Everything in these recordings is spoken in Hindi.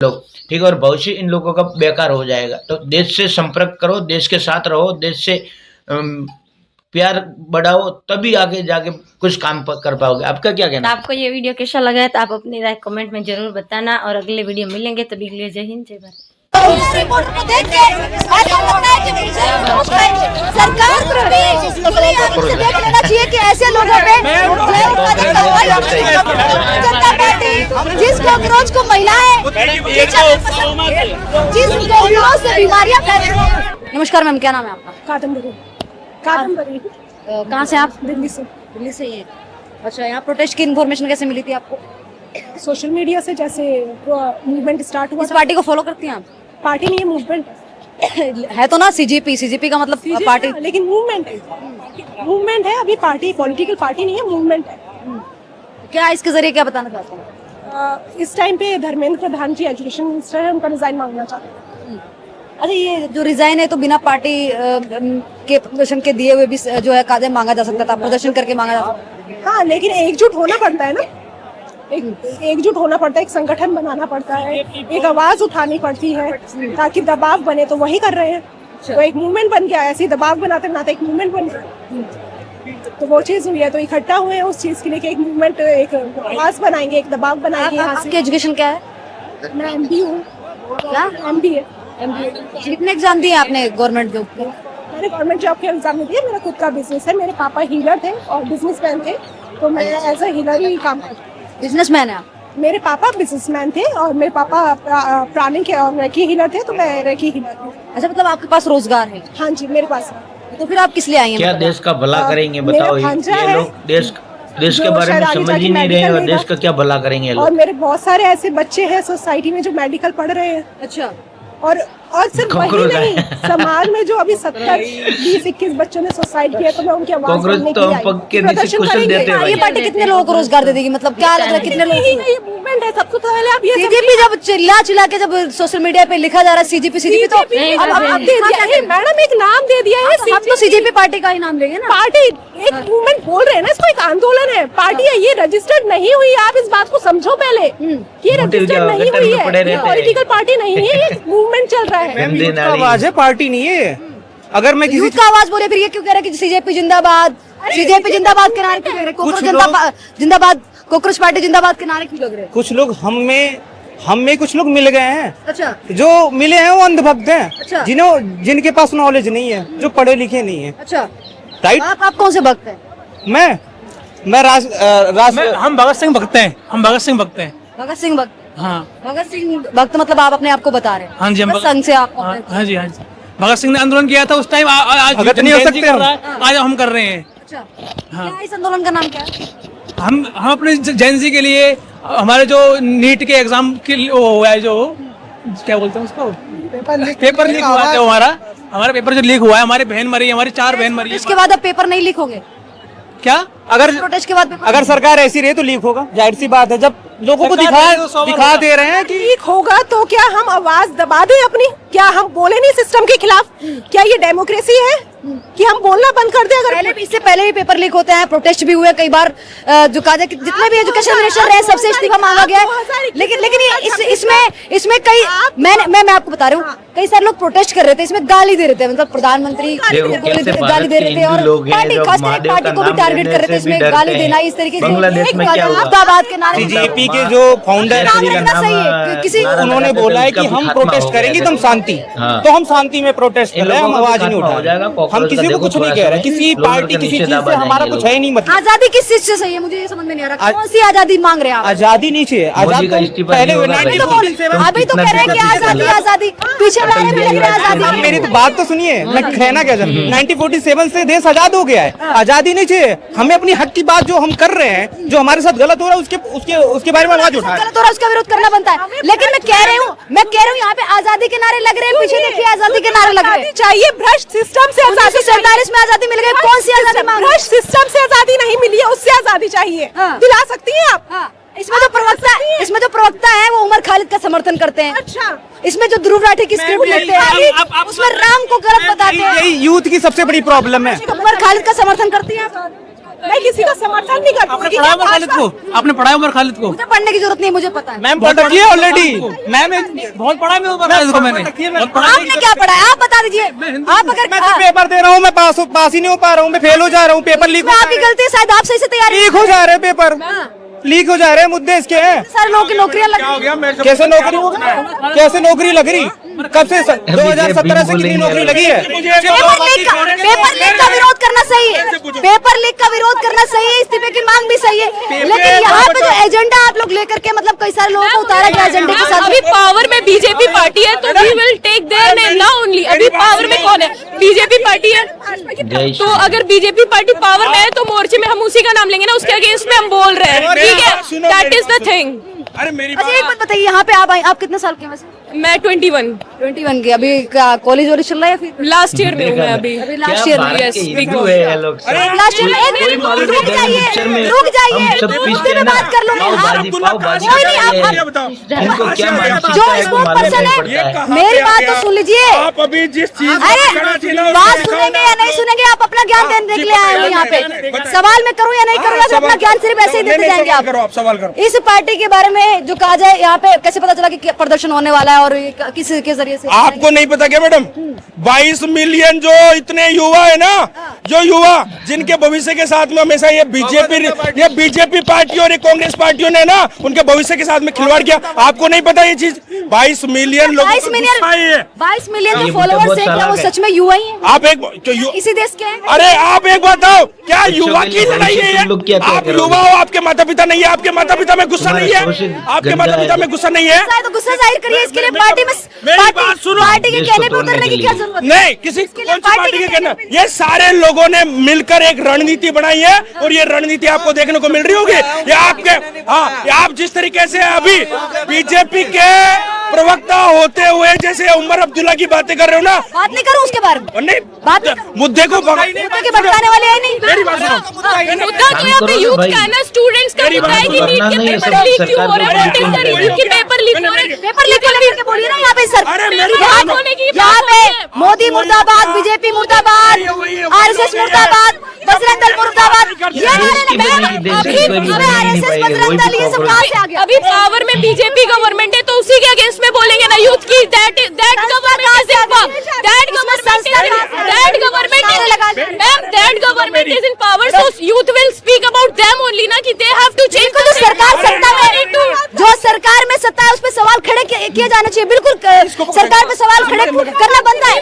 लोग, ठीक है, और भविष्य इन लोगों का बेकार हो जाएगा। तो देश से संपर्क करो, देश के साथ रहो, देश से प्यार बढ़ाओ, तभी आगे जाके कुछ काम कर पाओगे। आपका क्या कहना है? आपको ये वीडियो कैसा लगा है तो आप अपनी राय कमेंट में जरूर बताना, और अगले वीडियो मिलेंगे, तभी के लिए जय हिंद जय भारत। रिपोर्ट को देख के ऐसा लगता है कि सरकार को भी देख लेना चाहिए कि ऐसे लोगों पे जनता पार्टी जिस कॉकरोच को महिलाएं जिस कॉकरोच से बीमारियां फैल रही हैं। नमस्कार मैम, क्या नाम है आपका? कादम्बरी। कहाँ से आप? दिल्ली से। दिल्ली से ही है। अच्छा, यहाँ प्रोटेस्ट की इन्फॉर्मेशन कैसे मिली थी आपको? सोशल मीडिया से जैसे मूवमेंट स्टार्ट हुआ। इस पार्टी को फॉलो करती हैं आप? पार्टी नहीं है, मूवमेंट है तो ना सीजीपी का मतलब पार्टी, लेकिन मूवमेंट है। मूवमेंट है, अभी पार्टी पॉलिटिकल पार्टी नहीं है, मूवमेंट है। क्या इसके जरिए क्या बताना चाहते हैं? इस टाइम पे धर्मेंद्र प्रधान जी एजुकेशन मिनिस्टर है, उनका रिजाइन मांगना चाहते हैं। अच्छा, ये जो रिजाइन है तो बिना पार्टी के प्रदर्शन के दिए हुए भी जो है कायदे मांगा जा सकता था, प्रदर्शन करके मांगा जा सकता था। हाँ, लेकिन एकजुट होना पड़ता है ना, एकजुट होना पड़ता है, एक संगठन बनाना पड़ता है, एक आवाज उठानी पड़ती है ताकि दबाव बने। तो वही कर रहे हैं। तो एक मूवमेंट बन गया, ऐसे ही दबाव बनाते बनाते एक मूवमेंट बन गया। तो वो चीज हुई है, तो इकट्ठा हुए हैं उस चीज के लिए कि एक मूवमेंट, एक आवाज बनाएंगे, एक दबाव बनाएंगे। आपकी एजुकेशन क्या है? मैं MBA हूँ। क्या? MBA। कितने एग्जाम दिए आपने गवर्नमेंट जॉब के? मैंने गवर्नमेंट जॉब के एग्जाम नहीं दिए, मेरा खुद का बिजनेस है। मेरे पापा हीलर थे और बिजनेसमैन थे, तो मैं एज ए हीलर ही काम करती हूँ। बिजनेसमैन है आप? मेरे पापा बिजनेसमैन थे और मेरे पापा प्राणी के और रेकी हीलर थे, तो मैं रेकी हीलर हूँ। अच्छा, मतलब आपके पास रोजगार है? हाँ जी, मेरे पास है। तो फिर आप किस लिए आई हैं? क्या देश का भला करेंगे बताओ? ये लोग देश के बारे में समझ ही नहीं रहे, और देश का क्या भला करेंगे ये लोग। और मेरे बहुत सारे ऐसे बच्चे हैं सोसाइटी में जो मेडिकल पढ़ रहे हैं। अच्छा, और सिर्फ वही नहीं, समाज में जो अभी 20-21 बच्चों ने सुसाइड किया, तो मैं उनकी आवाज सुनने के लिए आई। ये पार्टी कितने लोगों को रोजगार दे देगी? मतलब क्या लग रहा है कितने लोग? ये मूवमेंट है, सबसे पहले आप ये सीजीपी जब चिल्ला के जब सोशल मीडिया पे लिखा जा रहा है सीजीपी तो अब दे दिया है मैडम, एक नाम दे दिया है। हम तो सीजीपी पार्टी का ही नाम लेंगे ना। पार्टी एक मूवमेंट बोल रहे हैं ना, इसको एक आंदोलन है। पार्टी है, ये रजिस्टर्ड नहीं हुई। आप इस बात को समझो पहले, ये रजिस्टर्ड नहीं हुई है, ये पॉलिटिकल पार्टी नहीं है, ये मूवमेंट चल रहा है। आवाज है, पार्टी नहीं है। अगर मैं किसी का आवाज बोले फिर ये क्यों कह रहे हैं कि सीजेपी जिंदाबाद, सीजेपी जिंदाबाद के नारे क्यों कह रहे हैं? कॉकरोच जिंदाबाद, कॉकरोच पार्टी जिंदाबाद के नारे क्यों लग रहे हैं? कुछ लोग हम में कुछ लोग मिल गए हैं। अच्छा, जो मिले हैं वो अंधभक्त हैं। अच्छा, जिनके पास नॉलेज नहीं है, जो पढ़े लिखे नहीं है। अच्छा, राइट। आप कौन से भक्त हैं? हम भगत सिंह भक्त हैं। भगत सिंह भक्त। हाँ, भगत सिंह भक्त मतलब आप अपने आप को बता रहे हैं? हाँ जी, संघ से आप? हाँ जी, भगत सिंह ने आंदोलन किया था उस टाइम। आज भगत नहीं हो सकते, आज हम कर रहे हैं। अच्छा, क्या इस आंदोलन का नाम क्या है? हम अपने जेएनजी के लिए, हमारे जो नीट के एग्जाम के हुआ है, जो क्या बोलते हैं उसको, पेपर लीक हुआ है हमारा पेपर जो लीक हुआ है, हमारी बहन मरी है, हमारी 4 बहन मरी है। इसके बाद अब पेपर नहीं लीक होंगे क्या? अगर प्रोटेस्ट के बाद अगर सरकार ऐसी रही तो लीक होगा, जाहिर सी बात है। जब लोगों को दिखा दे रहे हैं कि लीक होगा, तो क्या हम आवाज दबा दें अपनी? क्या हम बोले नहीं सिस्टम के खिलाफ? क्या ये डेमोक्रेसी है कि हम बोलना बंद कर दें? अगर इससे पहले भी पेपर लीक होते हैं, प्रोटेस्ट भी हुए कई बार, जो कहा जितने भी एजुकेशन मिनिस्टर रहे सबसे इस्तीफा मांगा गया है। लेकिन इसमें कई मैं आपको बता रही हूँ, कई सारे लोग प्रोटेस्ट कर रहे थे, इसमें गाली दे रहे थे, मतलब प्रधानमंत्री गाली दे रहे थे, और पार्टी खासकर पार्टी को भी टारगेट कर रहे थे, इसमें गाली देना इस तरीके से। मुर्दाबाद के नारे, बीजेपी के जो फाउंडर किसी उन्होंने बोला है कि हम प्रोटेस्ट करेंगे तो हम शांति, तो हम शांति में प्रोटेस्ट कर रहे हैं, हम आवाज नहीं उठा रहे, हम किसी को कुछ नहीं कह रहे, किसी पार्टी किसी चीज से हमारा कुछ है ही नहीं। मतलब आजादी किस चीज से सही है, मुझे ये समझ में नहीं आ रहा। कौन सी आजादी मांग रहे हैं आप? आजादी नहीं चाहिए, आजादी पहले अभी तो कह रहे हैं कि आजादी आजादी, पीछे वाले भी लग रहे हैं आजादी। मेरी तो बात तो सुनिए, मैं कहना क्या चाहता हूँ, 1947 से देश आजाद हो गया है, आजादी नहीं चाहिए हमें। अपनी हक की बात जो हम कर रहे हैं, जो हमारे साथ गलत हो रहा है, उसके बारे में आवाज उठा, गलत हो रहा है उसका विरोध करना बनता है। लेकिन मैं कह रही हूँ यहाँ पे आजादी के नारे लग रहे हैं, पीछे देखिए आजादी के नारे लग रहे हैं। चाहिए भ्रष्ट सिस्टम से आजादी। 1947 में आजादी मिल गई, कौन सी आजादी मांग? भ्रष्ट सिस्टम से आजादी नहीं मिली है, उससे आजादी चाहिए। दिला सकती हैं आप? इसमें जो प्रवक्ता है वो उमर खालिद का समर्थन करते हैं। अच्छा, इसमें जो ध्रुव राठी की स्क्रिप्ट लिखते हैं उसमें राम को गलत बताते हैं। यही यूथ की सबसे बड़ी प्रॉब्लम है। उमर खालिद का समर्थन करती है आप? मैं किसी का समर्थन नहीं करती आपने हूँ। पढ़ाया उमर खालिद को, आपने पढ़ाया उमर खालिद को। मुझे पढ़ने की जरूरत नहीं, मुझे पता है। मैम पढ़ रखी है ऑलरेडी। मैम बहुत पढ़ा है उमर खालिद को मैंने। आपने क्या पढ़ा है, आप बता दीजिए। आप अगर मैं तो पेपर दे रहा हूँ, मैं पास ही नहीं हो पा रहा हूँ, मैं फेल हो जा रहा हूँ, पेपर लीक इसमें आपकी गलती है, शायद आप सही से तैयारी लीक हो जा रहे हैं, पेपर लीक हो जा रहे हैं, मुद्दे इसके हैं। सारे लोगों की नौकरियां लग कैसे नौकरी लग रही? कब से 2017 से कितनी नौकरी लगी है? पेपर लीक का विरोध करना सही है, पेपर लीक का विरोध करना सही है, इस्तीफे की मांग भी सही है, लेकिन यहाँ पे जो एजेंडा आप लोग लेकर के मतलब कई सारे लोगों को उतारा गया एजेंडे के साथ। अभी पावर में बीजेपी पार्टी है तो we will take their name ना ओनली। अभी पावर में कौन है? बीजेपी पार्टी है। तो अगर बीजेपी पार्टी पावर में है तो मोर्चे में हम उसी का नाम लेंगे ना, उसके अगेंस्ट में हम बोल रहे हैं, ठीक है? That is the thing. अरे मेरी अच्छा एक बात बताइए, यहाँ पे आप आई, आप कितने साल के हैं वैसे? मैं 21 21 के। अभी कॉलेज वॉलेज चल रहा है या फिर लास्ट ईयर में हूँ मैं अभी। लास्ट ईयर में? yes, लास्ट ईयर में रुक जाइए, मुद्दे पे बात कर लो। इनको क्या जो स्पोर्ट पर्सन है, मेरी बात तो सुन लीजिए। आप अभी जिस चीज अरे बात सुनेंगे या नहीं सुनेंगे, आप अपना ज्ञान देने के लिए आए हो यहाँ पे। सवाल मैं करूँ या नहीं करूँ, या अपना ज्ञान सिर्फ ऐसे ही देते जाएंगे आप? सवाल करो। इस पार्टी के बारे में जो कहा जाए, यहाँ पे कैसे पता चला कि प्रदर्शन होने वाला है और ये किस के जरिए से? आपको नहीं पता क्या मैडम? 22 मिलियन जो इतने युवा है ना, जो युवा जिनके भविष्य के साथ में हमेशा ये बीजेपी पार्टी और ये कांग्रेस पार्टियों ने ना उनके भविष्य के साथ में खिलवाड़ किया। आपको नहीं पता ये चीज? 22 मिलियन लोग 22 मिलियन जो फॉलोअर्स है, क्या वो सच में युवा ही है? आप एक इसी देश के हैं? अरे आप एक बात बताओ, क्या युवा की लड़ाई है? आप युवा हो, आपके माता पिता नहीं है, आपके माता पिता में गुस्सा नहीं है, आपके माता पिता में गुस्सा नहीं है, तो गुस्सा जाहिर करिए। इसके लिए पार्टी में पार्टी के कहने पे उतरने की क्या जरूरत है? नहीं, किसी कौन सी पार्टी के कहना? ये सारे लोगों ने मिलकर एक रणनीति बनाई है और ये रणनीति आपको देखने को मिल रही होगी। ये आपके आप जिस तरीके से अभी बीजेपी के प्रवक्ता होते हुए जैसे उमर अब्दुल्ला की बातें कर रहे हो ना, बात नहीं करूँ उसके बारे में, नहीं बात मुद्दे को भटकाने वाले है नहीं। मेरी बात सुनो, मुद्दा तो यहाँ पे यूथ का है ना, स्टूडेंट्स का मुद्दा है कि नीट के पेपर लीक क्यों हो रहे हैं, वोटिंग का रीजन कि पेपर लीक हो रहे हैं। पेपर लीक करके बोलिए ना यहाँ पे सर। अरे मेरी यहाँ बात होने की यहाँ बात पे होती है। मोदी मुर्दाबाद, बीजेपी मुर्दाबाद, आरएसएस मुर्दाबाद, बजरंग दल मुर्दाबाद, ये आरएसएस बजरंग दल ये सब कहाँ से आ गया? अभी पावर में बीजेपी गवर्नमेंट है तो उसी के अगेंस्ट में बोलेंगे ना यूथ की। That government is in power, that government is in power, so youth will speak about them only ना, कि दे हैव टू चेंज। जो सरकार सत्ता में, जो सरकार में सत्ता है उस पर सवाल खड़े किए जाने चाहिए। बिल्कुल सरकार पे सवाल खड़े करना बनता है,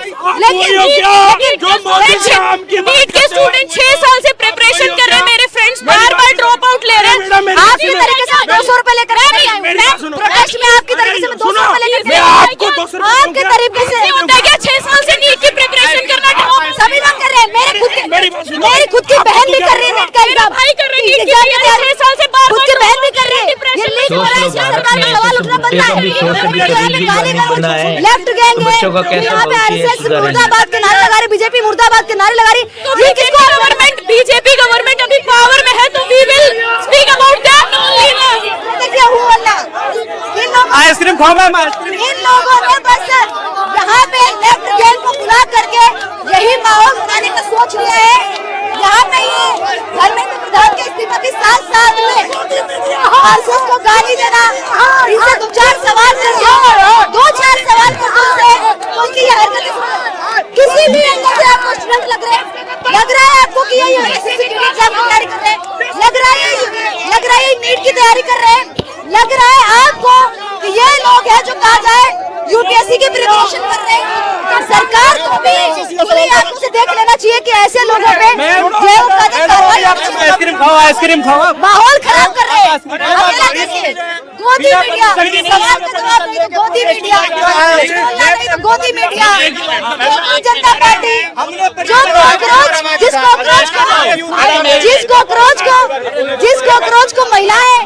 नीट के स्टूडेंट 6 साल से प्रिपरेशन कर रहे हैं, मेरे फ्रेंड्स बार-बार ड्रॉप आउट ले रहे हैं। आपकी तरीके से 200 रुपए लेकर प्रोटेस्ट में आपकी तरीके से 200 रुपए लेकर आपके तरीके से होता है क्या? 6 साल से नीट की प्रिपरेशन करना सभी लोग कर रहे हैं। मेरी खुद की बहन भी कर रही है नीट का एग्जाम, भाई कर रही है, 6 साल से खुद की बहन भी कर रही है। ये लीक हो रहा है, इसमें सरकार में सवाल उठना बनता है। लेफ्ट गैंग है यहाँ पे, आरएसएस मुर्दाबाद के नारे लगा रही, बीजेपी मुर्दाबाद के नारे लगा रही। ये किसको गवर्नमेंट, बीजेपी गवर्नमेंट अभी पावर में है तो we will speak about that only. देखिए हूँ अल्लाह, आइसक्रीम खाओ मैम? इन लोगों ने बस यहाँ पे लेफ्ट गैंग को बुला करके यही माहौल बनाने का सोच लिया है। यहाँ पे ये धर्मेंद्र प्रधान के इस्तीफा के साथ में आरएसएस को गाली देना, इनसे 2-4 सवाल कर 2-4 सवाल कर उनकी ये हरकतें किसी भी एंगल से आपको स्टूडेंट लग रहा है आपको कि ये एसएससी की एग्जाम की तैयारी कर रहे हैं, लग रहा है नीट की तैयारी कर रहे हैं, लग रहा है आपको कि ये लोग हैं जो कहा जाए यूपीएससी की प्रिपरेशन कर रहे हैं। सरकार को भी खुली आंखों से देख लेना चाहिए कि ऐसे लोगों पे आइसक्रीम खाओ। माहौल खराब कर रहे हैं। अकेला देखिए, गोदी मीडिया सवाल का जवाब नहीं तो गोदी मीडिया, नहीं तो गोदी मीडिया, भारतीय जनता पार्टी जिस कॉकरोच को महिलाएं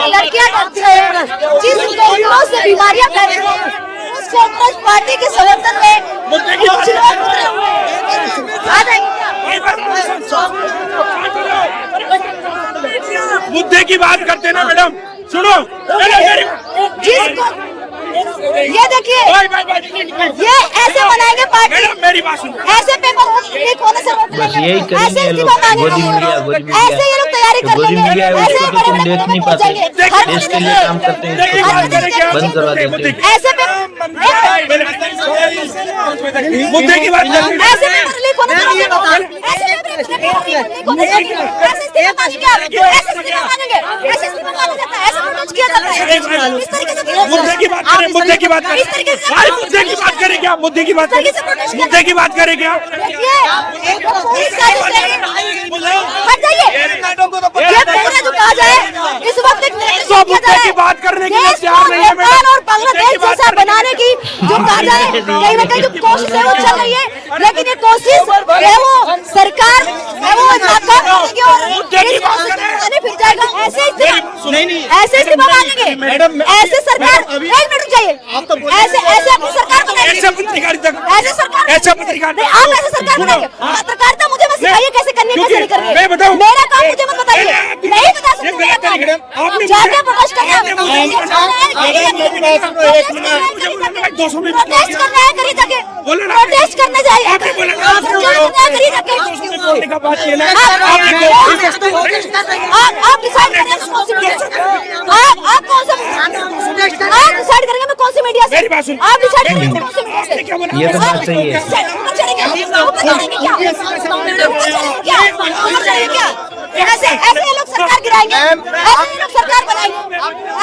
लड़कियां डरती हैं, जिस कॉकरोच से बीमारियां फैल रही हैं, उस कॉकरोच पार्टी के समर्थन में कुछ लोग उतरे हुए हैं। आ जाएंगे मुद्दे की बात करते ना मैडम, सुनो। ये देखिए, ये ऐसे बनाएंगे पार्टी, मैडम मेरी बात सुनो। ऐसे पेपर लीक होने से रोक बस लेंगे, यही करेंगे ऐसे ये लोग, इस्तीफा मांगेंगे, गोदी मीडिया ऐसे ये लोग तैयारी कर गोदी लेंगे, मीडिया है ऐसे उसको तो तुम बड़े-बड़े देख नहीं नेता पाते, पहुंचाएंगे, हर देश के लिए काम करते हैं देखिए इसको बात करें क्या? बंद करवा देते हैं। ऐसे पे मुद्दे की बात करें। ऐसे पेपर लीक होने से रोकेंगे, ऐसे पेपर लीक होने से रोकेंगे, ऐसे इस्तीफा मांगेंगे आप, ऐसे इस्तीफा मांगेंगे, ऐसे इस्तीफा मांगा जाता है, ऐसे प्रोटेस्ट किया जाता है, इस तरीके से मुद्दे की बात करें, मुद्दे की बात करें। इस तरीके से अरे मुद्दे की बात करें क्या? मुद्दे की बात करें, मुद्दे की बात करें क्या? देखिए, पुलिस साजिश है, हट जाइए, ये पूरा जो कहा जाए इस वक्त एक तो मुद्दे की बात करने के लिए तैयार नहीं है नेपाल और बांग्लादेश जैसा बनाने की जो कहा जाए कहीं ना कहीं जो कोशिश है वो चल रही है, लेकिन ये कोशिश है वो सरकार है वो नाकाम करेगी और इस कोशिश में पानी फिर जाएगा। ऐसे इस्तीफा मांगेंगे, ऐसे सरकार, एक मिनट चाहिए, ऐसे अपनी सरकार बनाएंगे, ऐसे पत्रकारिता ऐसे सरकार, ऐसा पत्रकारिता नहीं आप ऐसे सरकार बनाएंगे, पत्रकारिता मुझे मत सिखाइए कैसे करनी है कैसे नहीं करनी है, मैं बताऊं? मेरा काम मुझे मत बताइए, नहीं बता सकते मेरा काम, जाके प्रोटेस्ट करना है, प्रोटेस्ट करना है करिए जाके, प्रोटेस्ट करने जाइए, करिए जाके, आप डिसाइड करेंगे कौन सी मीडिया, आप कौन सा, आप डिसाइड करेंगे मैं कौन सी मीडिया से, आप डिसाइड करेंगे कौन सी मीडिया से, ये तो बात सही है। ऐसे ये लोग सरकार गिराएंगे, ऐसे ये लोग सरकार बनाएंगे,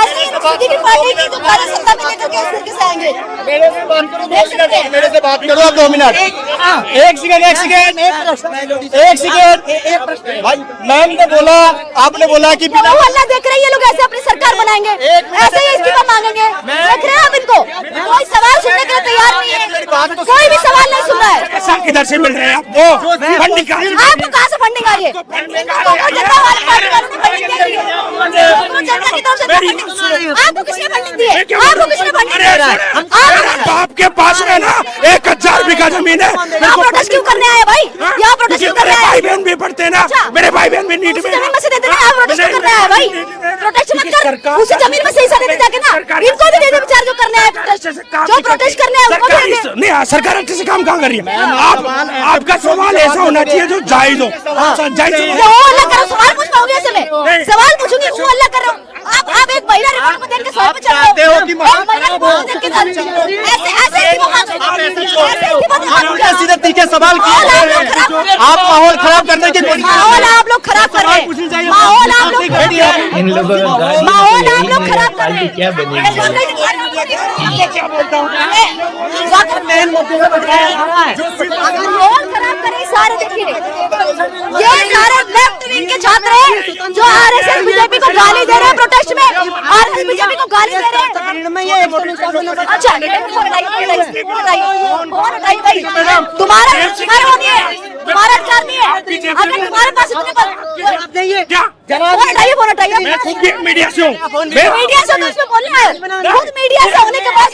ऐसे ये लोग बीजेपी पार्टी की जो कार्यसत्ता में लेकर के इस तरीके से आएंगे। मेरे से बात करो 2 मिनट। एक सेकंड भाई, मैम ने बोला, आपने बोला कि वो हल्ला देख रहे हैं ये लोग ऐसे अपनी सरकार बनाएंगे, ऐसे ही इस्तीफा मांगेंगे, देख रहे हैं आप इनको, कोई सवाल सुनने के लिए तैयार नहीं है, कोई भी सवाल नहीं सुन रहा है। पैसा किधर से मिल रहा है आपको? फंडिंग कहाँ आपको कहाँ से फंडिंग आ रही है? जनता वाली पार्टी वालों ने फंडिंग दी है, जनता की तरफ से आपको किसने फंडिंग दी है? आपको किसने फंडिंग दी है? बाप के पास में ना 1000 बीघा जमीन है। यहाँ प्रोटेस्ट क्यों करने आए भाई? यहाँ प्रोटेस्ट क्यों करने मेरे आए? भाई बहन भी पढ़ते हैं ना, मेरे भाई बहन भी नीट उसी में। जमीन में से देते ना, आप प्रोटेस्ट क्यों करने आए भाई? प्रोटेस्ट मत कर, उसी जमीन में से हिस्सा देते जाके ना, इनको भी दे दे बेचारे जो करने आए प्रोटेस्ट, जो प्रोटेस्ट करने आए उनको भी दे दे। नहीं, सरकार अच्छे से काम कहाँ कर रही है? आपका सवाल ऐसा होना चाहिए जो जायज हो। जायज वो अल्लाह करो, सवाल पूछ पाओगे ऐसे में? सवाल पूछूंगी, वो अल्लाह कर रहा हूँ। आप एक महिला रिपोर्ट को देख के सवाल पे चल रहे हो, एक महिला रिपोर्ट को देख के ऐसे सीधे तीखे सवाल किए, आप माहौल खराब करने की कोशिश, माहौल आप लोग खराब कर रहे हैं, माहौल आप लोग खराब कर रहे हैं, इन लोगों का गाली माहौल आप लोग खराब कर रहे पार्टी हैं, क्या बनेगी? क्या बोलता हूँ? माहौल खराब करे सारे, देखिए ये सारे लेफ्ट विंग के छात्र हैं जो आरएसएस बीजेपी को गाली दे रहे हैं प्रोटेस्ट में, आरएसएस बीजेपी को गाली दे रहे हैं। अच्छा फोन हटाइए भाई, तुम्हारा वो नहीं है, तुम्हारा अधिकार नहीं है, अगर तुम्हारे पास इतने क्या? फोन हटाइए, मैं खुद भी मीडिया से हूँ। मीडिया से तो इसमें बोलना है, खुद मीडिया से होने के बाद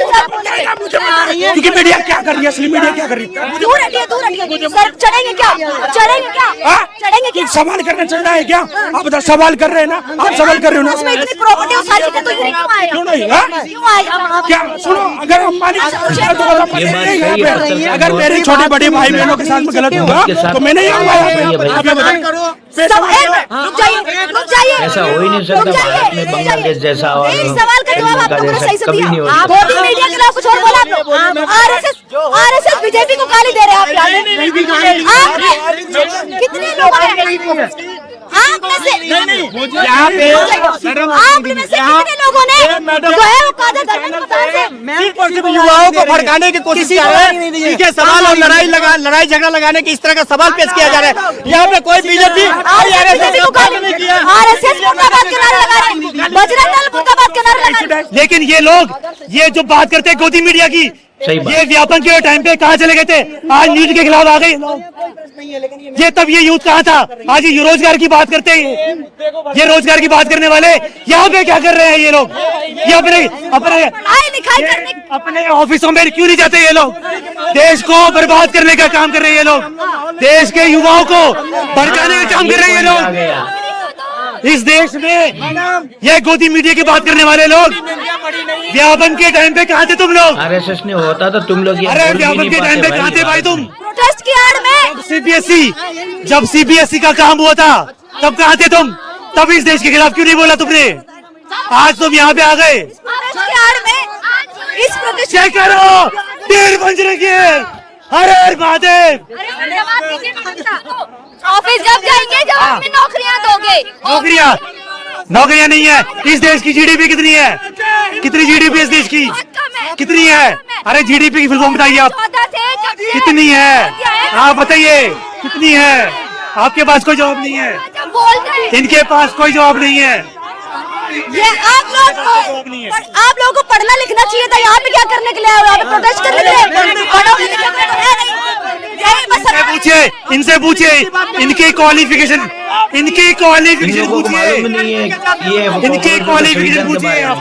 क्योंकि मीडिया क्या कर रही है, असली मीडिया क्या कर रही है? दूर हटिए, दूर हटिए, सर चढ़ेंगे क्या, चढ़ेंगे क्या, चढ़ेंगे क्या? सवाल करना चल रहा है क्या? आप बता, सवाल कर रहे हैं ना, आप सवाल कर रहे हो ना? उसमें इतनी प्रॉपर्टी और सारी चीजें तो इतनी क्यों आए? क्यों नहीं? हाँ? क्यों आए? क्या सुनो, अगर अंबानी अगर मेरे छोटे बड़े भाई बहनों के साथ में गलत होगा तो मैं नहीं आऊंगा यहाँ पे। रुक जाइए, ऐसा हो ही नहीं सकता भारत में बांग्लादेश जैसा और इस सवाल का जवाब आपको पूरा सही से कभी नहीं दिया। हो आप मोदी मीडिया के खिलाफ कुछ और बोला आप लोग, आरएसएस बीजेपी को गाली दे रहे हैं आप, कितने लोगों ने आप में से कितने लोगों ने जो है वो कादर धर्मेंद्र से युवाओं को भड़काने की कोशिश कर रहे हैं, इनके सवाल और लड़ाई झगड़ा लगाने की इस तरह का सवाल पेश किया जा रहा है। यहाँ पे कोई बीजेपी आरएसएस मुर्दाबाद के नारे लगा रहे हैं, बजरंग दल मुर्दाबाद के नारे लगा रहे हैं। लेकिन ये लोग ये जो बात करते हैं गोदी मीडिया की, ये व्यापन के टाइम पे कहाँ चले गए थे? आज न्यूज के खिलाफ आ गए ये, तब ये यूथ कहाँ था? आज ये रोजगार की बात करते हैं, ये रोजगार की बात करने वाले यहाँ पे क्या कर रहे हैं ये लोग? ये अपने ऑफिसों में क्यों नहीं जाते ये लोग? देश को बर्बाद करने का काम कर रहे हैं ये लोग, देश के युवाओं को भड़काने का काम कर रहे हैं ये लोग। इस देश में ये गोदी मीडिया की बात करने वाले लोग व्यापन के टाइम पे कहाँ थे तुम लोग? आरएसएस नहीं होता तो तुम लोग ये अरे बोल भी व्यापन नहीं के टाइम पाते पे कहाँ थे भाई तुम? प्रोटेस्ट की आड़ में सीबीएसई, जब सीबीएसई का काम हुआ था तब कहाँ थे तुम? तब इस देश के खिलाफ क्यों नहीं बोला तुमने? आज तुम यहाँ पे आ गए। प्रोटेस्ट की आड़ में इस प्रोटेस्ट चेक करो, तीर बज रही है। हरे महादेव। ऑफिस जब जाएंगे जब हमें नौकरियां दोगे। नौकरियां नहीं है। इस देश की जीडीपी कितनी है? कितनी जीडीपी इस देश की कितनी है? अरे जीडीपी की फुल फॉर्म बताइए आप, कितनी है आप बताइए, कितनी है? आपके पास कोई जवाब नहीं है, इनके पास कोई जवाब नहीं है। ये आप लोगों को पढ़ना लिखना चाहिए था। यहाँ पे क्या करने के लिए आए हो? यहाँ पे प्रोटेस्ट करने के लिए? पढ़ोगे लिखोगे तो है नहीं। यही बस इनसे पूछिए इनकी क्वालिफिकेशन, इनकी क्वालिफिकेशन लोगों को पूछिए, मालूम नहीं है ये इनकी क्वालिफिकेशन पूछिए आप।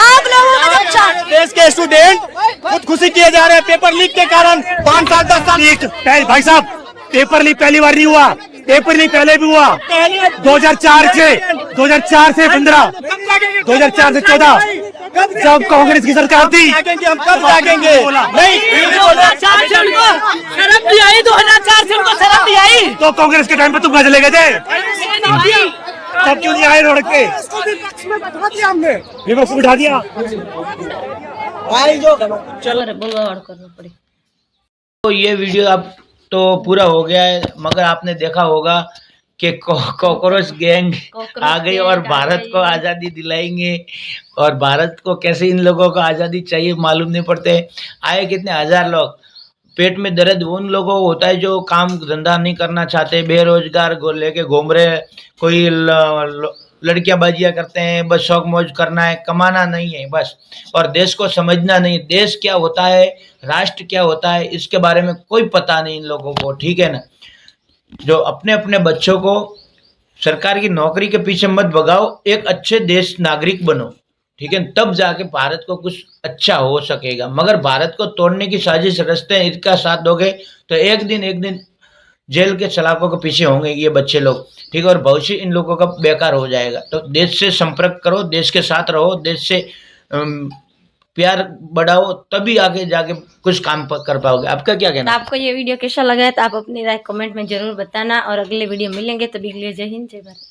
आप लोगों का देश के स्टूडेंट खुदकुशी किए जा रहे हैं पेपर लीक के कारण। 5 साल 10 साल भाई साहब, पेपर लीक पहली बार नहीं हुआ, पेपर लीक पहले भी हुआ। 2004 से 15, 2004 से 14 जब कांग्रेस की सरकार थी। हम कब जागेंगे? नहीं, 2004 से उनको शर्म नहीं आई, 2004 से उनको शर्म नहीं आई। तो कांग्रेस के टाइम पे तुम कहाँ चले गए थे? तब क्यों नहीं आए रोड पे? हमने विपक्ष बिठा दिया। तो ये वीडियो अब तो पूरा हो गया है, मगर आपने देखा होगा कि कॉकरोच गैंग आ गई और भारत को आज़ादी दिलाएंगे। और भारत को कैसे इन लोगों को आज़ादी चाहिए मालूम नहीं पड़ते। आए कितने हजार लोग, पेट में दर्द उन लोगों को होता है जो काम धंधा नहीं करना चाहते, बेरोजगार लेके घूम रहे, कोई लड़कियां बाजियां करते हैं, बस शौक मौज करना है, कमाना नहीं है बस। और देश को समझना नहीं, देश क्या होता है, राष्ट्र क्या होता है, इसके बारे में कोई पता नहीं इन लोगों को, ठीक है ना। जो अपने अपने बच्चों को सरकार की नौकरी के पीछे मत भगाओ, एक अच्छे देश नागरिक बनो, ठीक है, तब जाके भारत को कुछ अच्छा हो सकेगा। मगर भारत को तोड़ने की साजिश रचते हैं, इसका साथ दोगे तो एक दिन जेल के सलाखों के पीछे होंगे ये बच्चे लोग, ठीक है। और भविष्य इन लोगों का बेकार हो जाएगा। तो देश से संपर्क करो, देश के साथ रहो, देश से प्यार बढ़ाओ, तभी आगे जाके कुछ काम कर पाओगे। आपका क्या कहना है? आपको ये वीडियो कैसा लगा है तो आप अपनी राय कमेंट में जरूर बताना, और अगले वीडियो मिलेंगे तभी के लिए जय हिंद जय भारत।